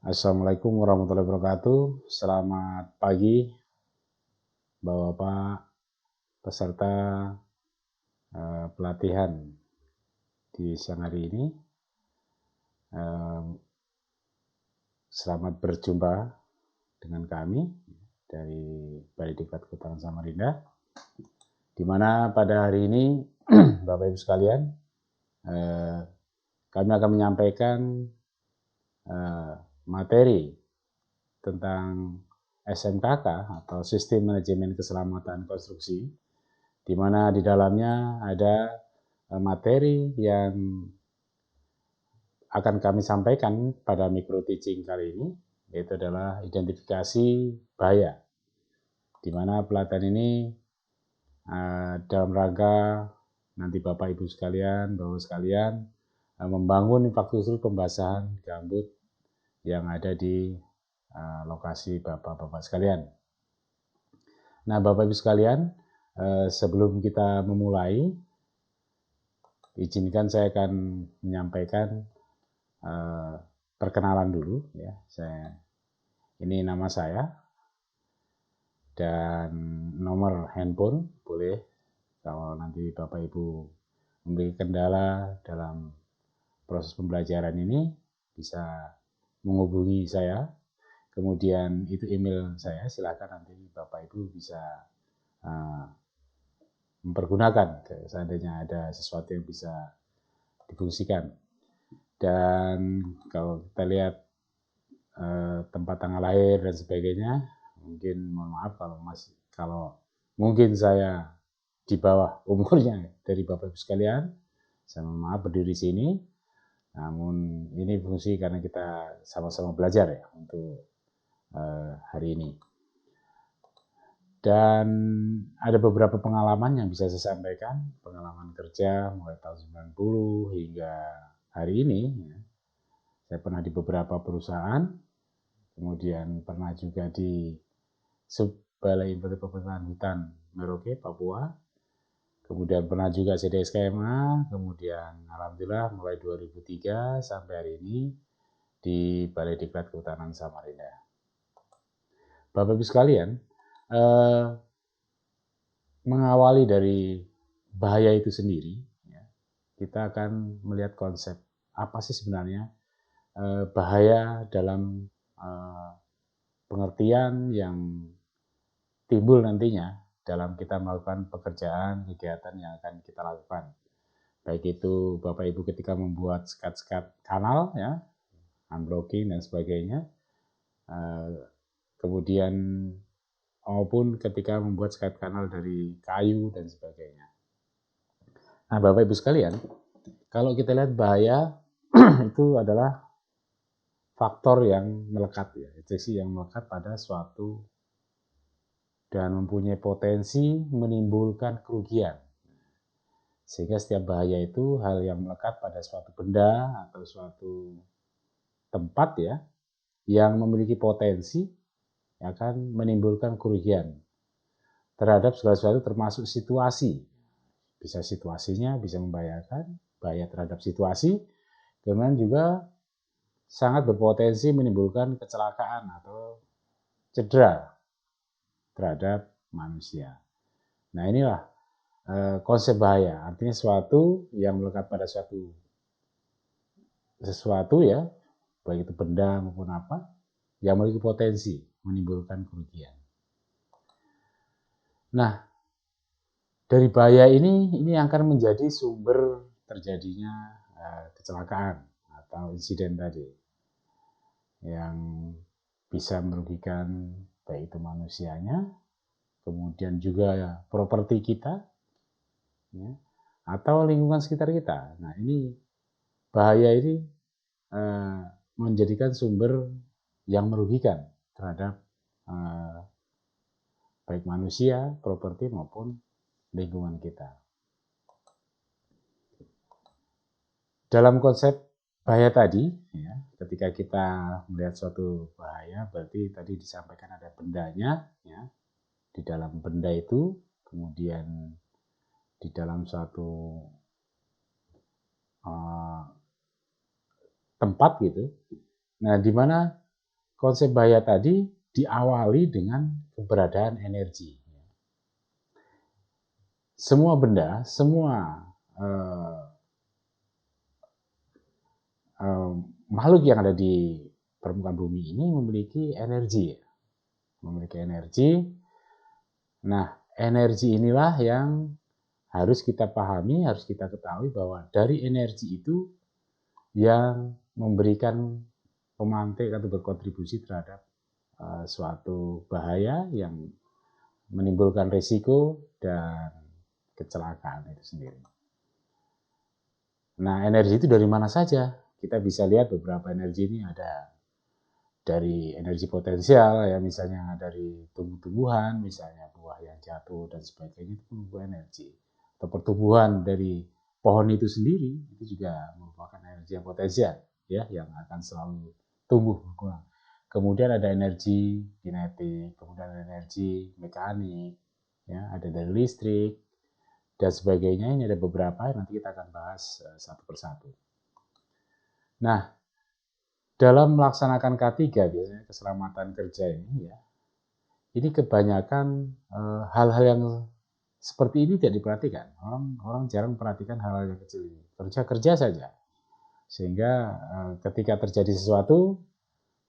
Assalamualaikum warahmatullahi wabarakatuh. Selamat pagi, Bapak-Bapak peserta pelatihan di siang hari ini. Selamat berjumpa dengan kami dari Balai Diklat Kehutanan Samarinda, di mana pada hari ini Bapak Ibu sekalian, kami akan menyampaikan materi tentang SMKK atau Sistem Manajemen Keselamatan Konstruksi, di mana di dalamnya ada materi yang akan kami sampaikan pada micro teaching kali ini, yaitu adalah identifikasi bahaya, di mana pelatihan ini dalam rangka nanti Bapak Ibu sekalian, Bapak sekalian membangun infrastruktur pembasahan gambut yang ada di lokasi Bapak-Bapak sekalian. Nah, Bapak Ibu sekalian, sebelum kita memulai, izinkan saya akan menyampaikan perkenalan dulu ya. Ini nama saya dan nomor handphone boleh kalau nanti Bapak Ibu memiliki kendala dalam proses pembelajaran ini bisa menghubungi saya. Kemudian itu email saya, silakan nanti Bapak Ibu bisa mempergunakan seandainya ada sesuatu yang bisa difungsikan. Dan kalau kita lihat tempat tanggal lahir dan sebagainya, mungkin mohon maaf kalau mungkin saya di bawah umurnya dari Bapak Ibu sekalian, saya mohon maaf berdiri di sini. Namun ini fungsi karena kita sama-sama belajar ya untuk hari ini. Dan ada beberapa pengalaman yang bisa saya sampaikan, pengalaman kerja mulai tahun 90 hingga hari ini. Ya. Saya pernah di beberapa perusahaan, kemudian pernah juga di Balai Informasi Pemerintahan Hutan Merauke, Papua, kemudian pernah juga CDSKMA, kemudian alhamdulillah mulai 2003 sampai hari ini di Balai Diklat Kehutanan Samarinda. Bapak Ibu sekalian, mengawali dari bahaya itu sendiri, ya, kita akan melihat konsep apa sih sebenarnya bahaya dalam pengertian yang timbul nantinya dalam kita melakukan pekerjaan, kegiatan yang akan kita lakukan. Baik itu Bapak Ibu ketika membuat skat-skat kanal, ya, unblocking dan sebagainya, kemudian maupun ketika membuat skat kanal dari kayu dan sebagainya. Nah, Bapak Ibu sekalian, kalau kita lihat bahaya itu adalah faktor yang melekat, ya, infeksi yang melekat pada suatu dan mempunyai potensi menimbulkan kerugian. Sehingga setiap bahaya itu hal yang melekat pada suatu benda atau suatu tempat, ya, yang memiliki potensi akan menimbulkan kerugian terhadap segala sesuatu termasuk situasi. Bisa situasinya bisa membahayakan, bahaya terhadap situasi, kemudian juga sangat berpotensi menimbulkan kecelakaan atau cedera terhadap manusia. Nah, inilah konsep bahaya, artinya sesuatu yang melekat pada sesuatu ya, baik itu benda maupun apa, yang memiliki potensi menimbulkan kerugian. Nah, dari bahaya ini akan menjadi sumber terjadinya kecelakaan atau insiden tadi yang bisa merugikan baik itu manusianya, kemudian juga properti kita, ya, atau lingkungan sekitar kita. Nah, ini bahaya ini menjadikan sumber yang merugikan terhadap baik manusia, properti maupun lingkungan kita. Dalam konsep bahaya tadi, ya, ketika kita melihat suatu bahaya, berarti tadi disampaikan ada bendanya, ya, di dalam benda itu, kemudian di dalam suatu tempat gitu. Nah, di mana konsep bahaya tadi diawali dengan keberadaan energi. Semua benda, semua makhluk yang ada di permukaan bumi ini memiliki energi. Memiliki energi. Nah, energi inilah yang harus kita pahami, harus kita ketahui bahwa dari energi itu yang memberikan pemantik atau berkontribusi terhadap suatu bahaya yang menimbulkan risiko dan kecelakaan itu sendiri. Nah, energi itu dari mana saja? Kita bisa lihat beberapa energi ini ada dari energi potensial, ya misalnya dari tumbuh-tumbuhan, misalnya buah yang jatuh dan sebagainya, itu merupakan energi. Atau pertumbuhan dari pohon itu sendiri, itu juga merupakan energi yang potensial, ya, yang akan selalu tumbuh berkembang. Kemudian ada energi kinetik, kemudian ada energi mekanik, ya, ada dari listrik, dan sebagainya. Ini ada beberapa, nanti kita akan bahas satu persatu. Nah, dalam melaksanakan K3 biasanya keselamatan kerja ini, ya, ini kebanyakan hal-hal yang seperti ini tidak diperhatikan. Orang jarang memperhatikan hal-hal yang kecil ini. Kerja saja. Sehingga ketika terjadi sesuatu,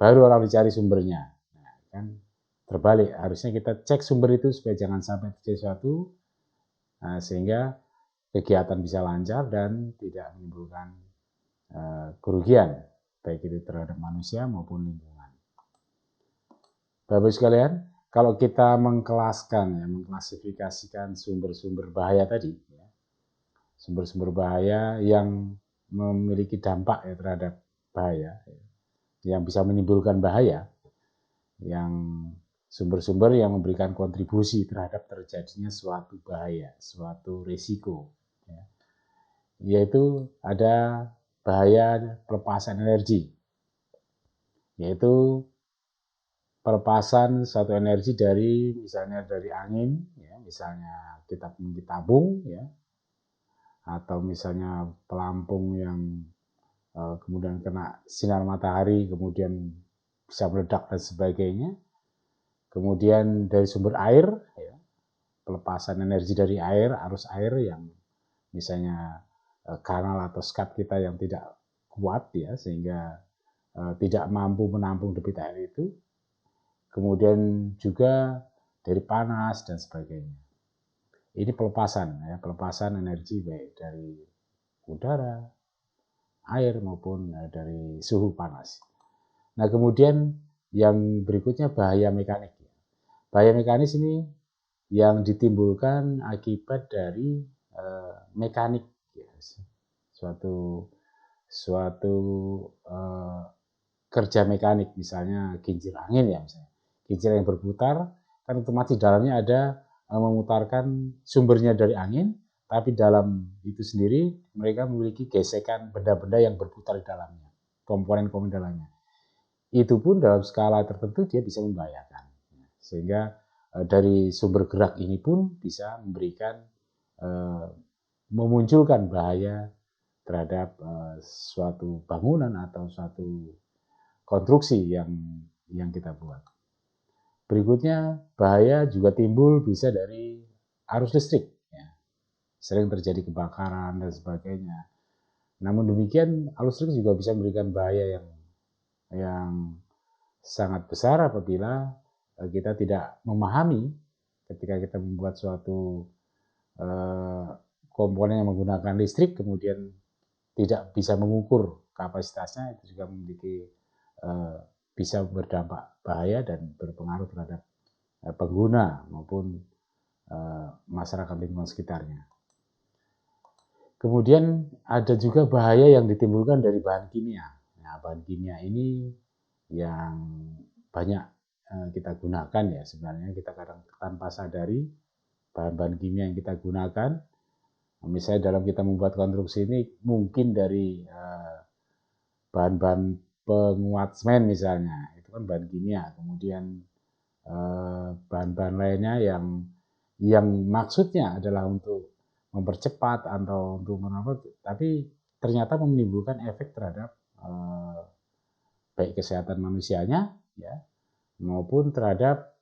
baru orang dicari sumbernya. Nah, kan terbalik. Harusnya kita cek sumber itu supaya jangan sampai terjadi sesuatu, sehingga kegiatan bisa lancar dan tidak menimbulkan kerugian, baik itu terhadap manusia maupun lingkungan. Bapak-Ibu sekalian, kalau kita mengklasifikasikan sumber-sumber bahaya tadi, ya, sumber-sumber bahaya yang memiliki dampak ya terhadap bahaya, ya, yang bisa menimbulkan bahaya, yang sumber-sumber yang memberikan kontribusi terhadap terjadinya suatu bahaya, suatu risiko, ya, yaitu ada bahaya pelepasan energi, yaitu pelepasan suatu energi dari misalnya dari angin, ya, misalnya kita tabung, ya, atau misalnya pelampung yang kemudian kena sinar matahari kemudian bisa meledak dan sebagainya. Kemudian dari sumber air, ya, pelepasan energi dari air, arus air yang misalnya kanal atau skat kita yang tidak kuat, ya, sehingga tidak mampu menampung debit air itu. Kemudian juga dari panas dan sebagainya. Ini pelepasan, ya, pelepasan energi baik dari udara, air maupun dari suhu panas. Nah, kemudian yang berikutnya bahaya mekanik. Bahaya mekanis ini yang ditimbulkan akibat dari mekanik, ya, suatu kerja mekanik, misalnya kincir angin, ya, misalnya kincir yang berputar, kan otomatis dalamnya ada memutarkan sumbernya dari angin, tapi dalam itu sendiri mereka memiliki gesekan benda-benda yang berputar di dalamnya, komponen-komponen dalamnya. Itu pun dalam skala tertentu dia bisa membahayakan. Sehingga dari sumber gerak ini pun bisa memberikan memunculkan bahaya terhadap suatu bangunan atau suatu konstruksi yang kita buat. Berikutnya, bahaya juga timbul bisa dari arus listrik, ya. Sering terjadi kebakaran dan sebagainya. Namun demikian, arus listrik juga bisa memberikan bahaya yang sangat besar apabila kita tidak memahami ketika kita membuat suatu komponen yang menggunakan listrik, kemudian tidak bisa mengukur kapasitasnya, itu juga memiliki bisa berdampak bahaya dan berpengaruh terhadap pengguna maupun masyarakat lingkungan sekitarnya. Kemudian ada juga bahaya yang ditimbulkan dari bahan kimia. Nah, bahan kimia ini yang banyak kita gunakan, ya, sebenarnya kita kadang tanpa sadari bahan-bahan kimia yang kita gunakan. Misalnya dalam kita membuat konstruksi ini mungkin dari bahan-bahan penguat semen misalnya, itu kan bahan kimia. Kemudian bahan-bahan lainnya yang maksudnya adalah untuk mempercepat atau untuk menambah, tapi ternyata menimbulkan efek terhadap baik kesehatan manusianya, ya, maupun terhadap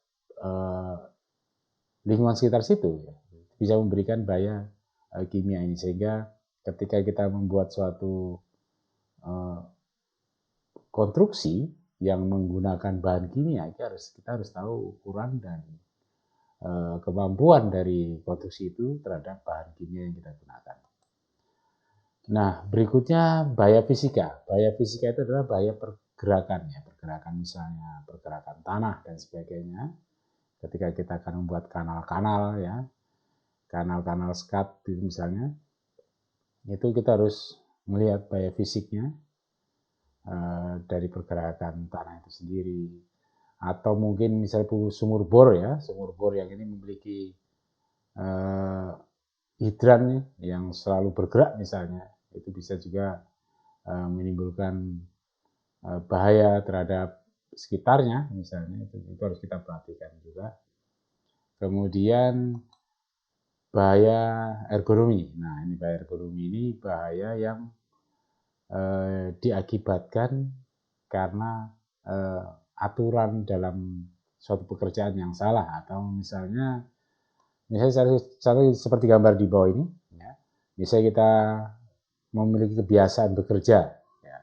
lingkungan sekitar situ, ya, bisa memberikan bahaya kimia ini. Sehingga ketika kita membuat suatu konstruksi yang menggunakan bahan kimia, kita harus tahu ukuran dan kemampuan dari konstruksi itu terhadap bahan kimia yang kita gunakan. Nah, berikutnya bahaya fisika. Bahaya fisika itu adalah bahaya pergerakan, ya, pergerakan misalnya pergerakan tanah dan sebagainya. Ketika kita akan membuat kanal-kanal, ya, kanal-kanal skat misalnya, itu kita harus melihat bahaya fisiknya dari pergerakan tanah itu sendiri. Atau mungkin misalnya sumur bor, ya, sumur bor yang ini memiliki hidran yang selalu bergerak misalnya, itu bisa juga menimbulkan bahaya terhadap sekitarnya misalnya, itu harus kita perhatikan juga. Kemudian bahaya ergonomi. Nah, ini bahaya ergonomi ini bahaya yang diakibatkan karena aturan dalam suatu pekerjaan yang salah, atau misalnya seperti gambar di bawah ini, ya. Misalnya kita memiliki kebiasaan bekerja, ya.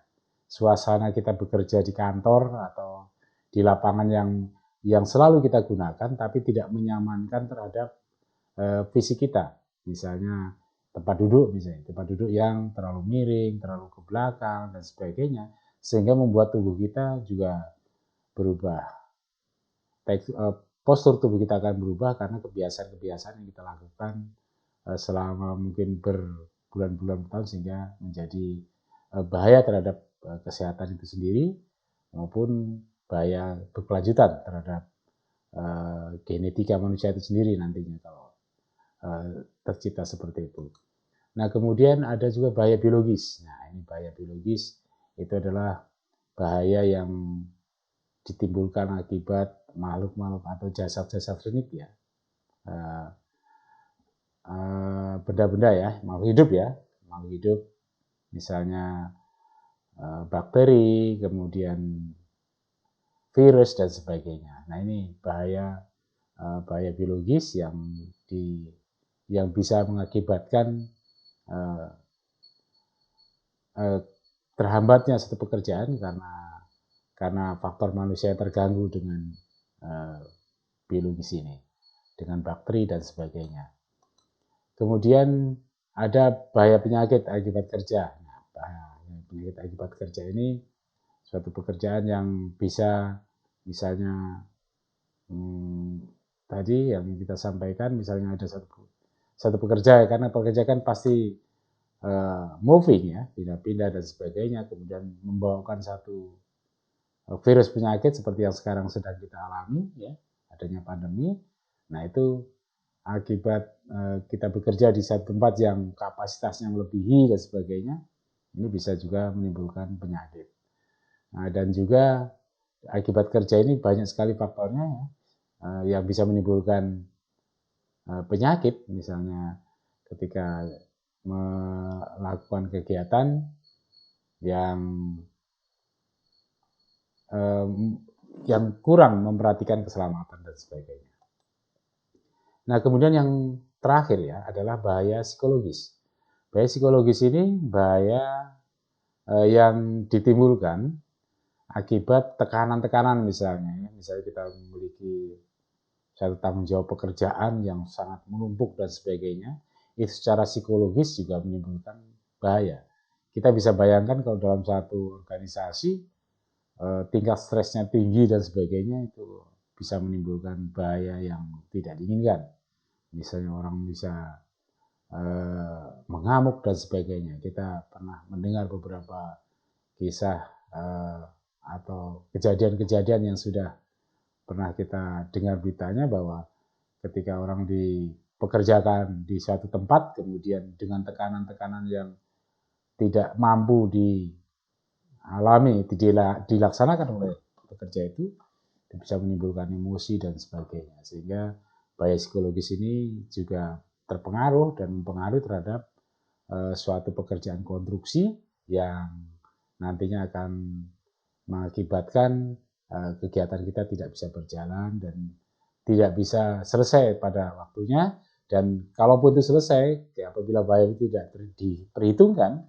Suasana kita bekerja di kantor atau di lapangan yang selalu kita gunakan, tapi tidak menyamankan terhadap fisik kita. Misalnya tempat duduk yang terlalu miring, terlalu ke belakang dan sebagainya, sehingga membuat tubuh kita juga berubah. Postur tubuh kita akan berubah karena kebiasaan-kebiasaan yang kita lakukan selama mungkin berbulan-bulan tahun, sehingga menjadi bahaya terhadap kesehatan itu sendiri maupun bahaya berkelanjutan terhadap genetika manusia itu sendiri nantinya kalau tercipta seperti itu. Nah, kemudian ada juga bahaya biologis. Nah, ini bahaya biologis itu adalah bahaya yang ditimbulkan akibat makhluk-makhluk atau jasad-jasad renik, ya, benda-benda, ya, makhluk hidup, misalnya bakteri, kemudian virus dan sebagainya. Nah, ini bahaya biologis yang bisa mengakibatkan terhambatnya satu pekerjaan karena faktor manusia yang terganggu dengan biologis ini, dengan bakteri dan sebagainya. Kemudian ada bahaya penyakit akibat kerja. Nah, bahaya penyakit akibat kerja ini suatu pekerjaan yang bisa misalnya tadi yang kita sampaikan, misalnya ada satu pekerja, ya, karena pekerja kan pasti moving, ya, pindah-pindah dan sebagainya, kemudian membawakan satu virus penyakit seperti yang sekarang sedang kita alami, ya, adanya pandemi. Nah, itu akibat kita bekerja di satu tempat yang kapasitasnya melebihi dan sebagainya, ini bisa juga menimbulkan penyakit. Nah, dan juga akibat kerja ini banyak sekali faktornya, ya, yang bisa menimbulkan penyakit, misalnya ketika melakukan kegiatan yang kurang memperhatikan keselamatan dan sebagainya. Nah, kemudian yang terakhir, ya, adalah bahaya psikologis. Bahaya psikologis ini bahaya yang ditimbulkan akibat tekanan-tekanan misalnya kita memiliki satu tanggung jawab pekerjaan yang sangat menumpuk dan sebagainya, itu secara psikologis juga menimbulkan bahaya. Kita bisa bayangkan kalau dalam satu organisasi tingkat stresnya tinggi dan sebagainya, itu bisa menimbulkan bahaya yang tidak diinginkan. Misalnya orang bisa mengamuk dan sebagainya. Kita pernah mendengar beberapa kisah atau kejadian-kejadian yang sudah pernah kita dengar beritanya, bahwa ketika orang dipekerjakan di suatu tempat, kemudian dengan tekanan-tekanan yang tidak mampu dilaksanakan oleh pekerja itu bisa menimbulkan emosi dan sebagainya, sehingga bahaya psikologis ini juga terpengaruh dan mempengaruhi terhadap suatu pekerjaan konstruksi yang nantinya akan mengakibatkan kegiatan kita tidak bisa berjalan dan tidak bisa selesai pada waktunya. Dan kalaupun itu selesai, apabila bahaya itu tidak diperhitungkan,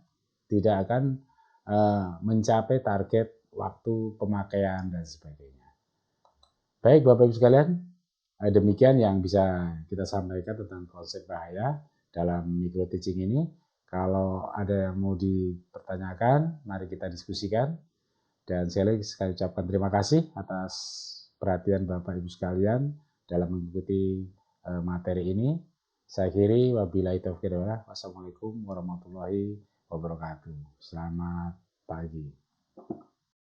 tidak akan mencapai target waktu pemakaian dan sebagainya. Baik Bapak Ibu sekalian, demikian yang bisa kita sampaikan tentang konsep bahaya dalam micro teaching ini. Kalau ada yang mau dipertanyakan, mari kita diskusikan. Dan saya sekali ucapkan terima kasih atas perhatian Bapak Ibu sekalian dalam mengikuti materi ini. Saya akhiri, wabillahi taufiq wal hidayah. Wassalamualaikum warahmatullahi wabarakatuh. Selamat pagi.